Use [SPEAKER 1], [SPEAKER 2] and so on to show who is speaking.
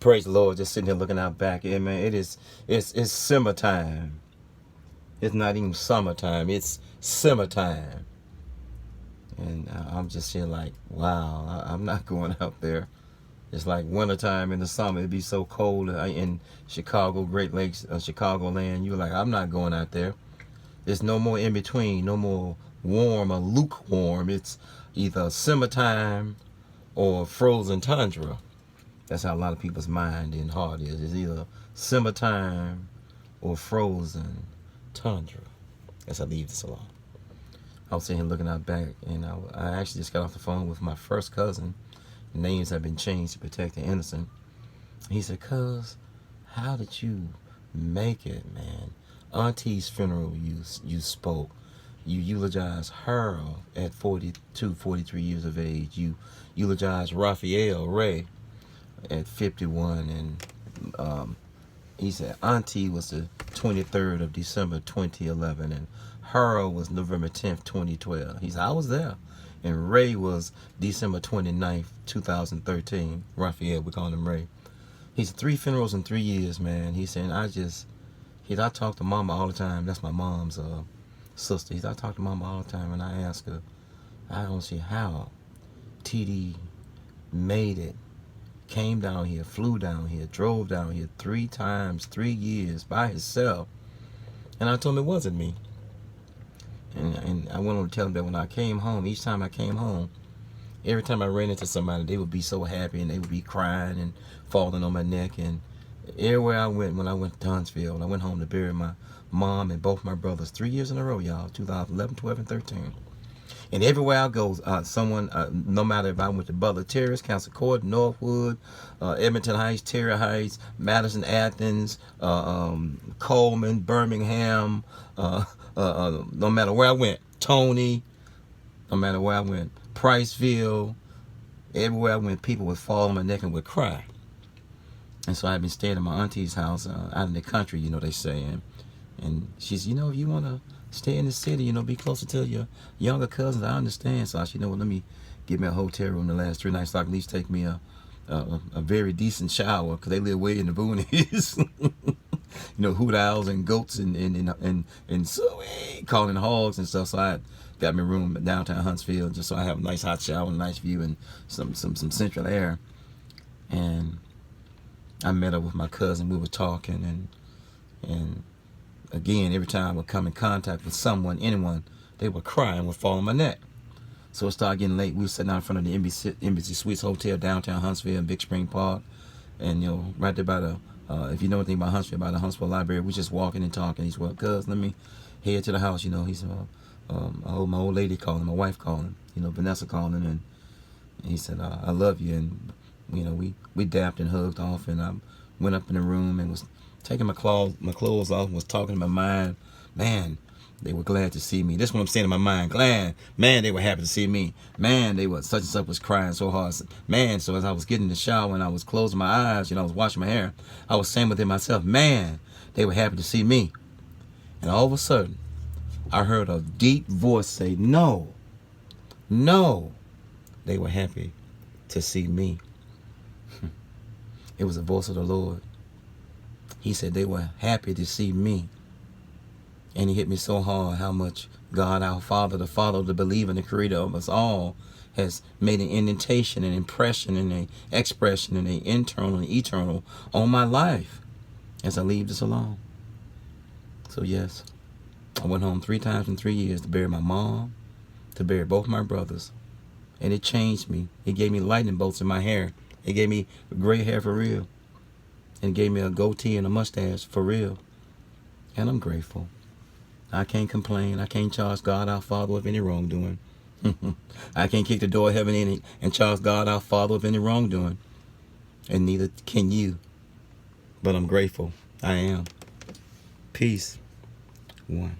[SPEAKER 1] Praise the Lord. Just sitting here looking out back. Yeah, man, it's summertime. It's not even summertime. It's summertime. And I'm just here like, wow, I'm not going out there. It's like wintertime in the summer. It'd be so cold in Chicago, Great Lakes, Chicagoland. You're like, I'm not going out there. There's no more in between, no more warm or lukewarm. It's either summertime or frozen tundra. That's how a lot of people's mind and heart is. It's either summertime or frozen tundra. As I leave this alone. I was sitting here looking out back, and I actually just got off the phone with my first cousin. The names have been changed to protect the innocent. He said, "Cuz, how did you make it, man? Auntie's funeral, you spoke. You eulogized her at 42, 43 years of age. You eulogized Raphael Ray at 51, and he said Auntie was the 23rd of December 2011, and Harold was November 10th, 2012. He said, I was there. And Ray was December 29th, 2013. Raphael, we call him Ray. He said, 3 funerals in 3 years, man. He said, I talk to Mama all the time. That's my mom's sister. He said, I talk to Mama all the time, and I ask her, I don't see how TD made it, came down here, flew down here, drove down here 3 times, 3 years by himself. And I told him it wasn't me. And I went on to tell him that when I came home, each time I came home, every time I ran into somebody, they would be so happy and they would be crying and falling on my neck. And everywhere I went, when I went to Huntsville, I went home to bury my mom and both my brothers 3 years in a row, y'all, 2011, 12, and 13. And everywhere I go, no matter if I went to Butler Terrace, Council Court, Northwood, Edmonton Heights, Terry Heights, Madison, Athens, Coleman, Birmingham, no matter where I went, Tony, no matter where I went, Priceville, everywhere I went, people would fall on my neck and would cry. And so I've been staying at my auntie's house out in the country, they say. And she's, if you want to stay in the city, be closer to your younger cousins, I understand. So I said, let me get me a hotel room the last 3 nights so I can at least take me a very decent shower, because they live way in the boonies. Hoot owls and goats and suey calling hogs and stuff. So I got me a room downtown Huntsville just so I have a nice hot shower, a nice view, and some central air. And I met up with my cousin. We were talking, and again, every time I would come in contact with someone, anyone, they would cry and would fall on my neck. So it started getting late. We were sitting out in front of the Embassy Suites Hotel downtown Huntsville in Big Spring Park, and right there by the if you know anything about Huntsville, by the Huntsville Library, we just walking and talking. He said, well, cuz, let me head to the house. He said, my old lady calling, my wife calling, Vanessa calling, and he said, I love you. And we dapped and hugged off, and I went up in the room and was taking my clothes off and was talking in my mind. Man, they were glad to see me. This is what I'm saying in my mind. Glad. Man, they were happy to see me. Man, they were, such and such was crying so hard. Man, so as I was getting in the shower and I was closing my eyes, I was washing my hair, I was saying within myself, man, they were happy to see me. And all of a sudden, I heard a deep voice say, no, they were happy to see me. It was the voice of the Lord. He said they were happy to see me. And he hit me so hard how much God, our Father, the Father, the believer, and the creator of us all, has made an indentation, an impression, and an expression, and an internal and eternal on my life as I leave this alone. So yes, I went home 3 times in 3 years to bury my mom, to bury both my brothers. And it changed me. It gave me lightning bolts in my hair. It gave me gray hair for real. And gave me a goatee and a mustache for real. And I'm grateful. I can't complain. I can't charge God our Father with any wrongdoing. I can't kick the door of heaven in and charge God our Father with any wrongdoing. And neither can you. But I'm grateful. I am. Peace. 1.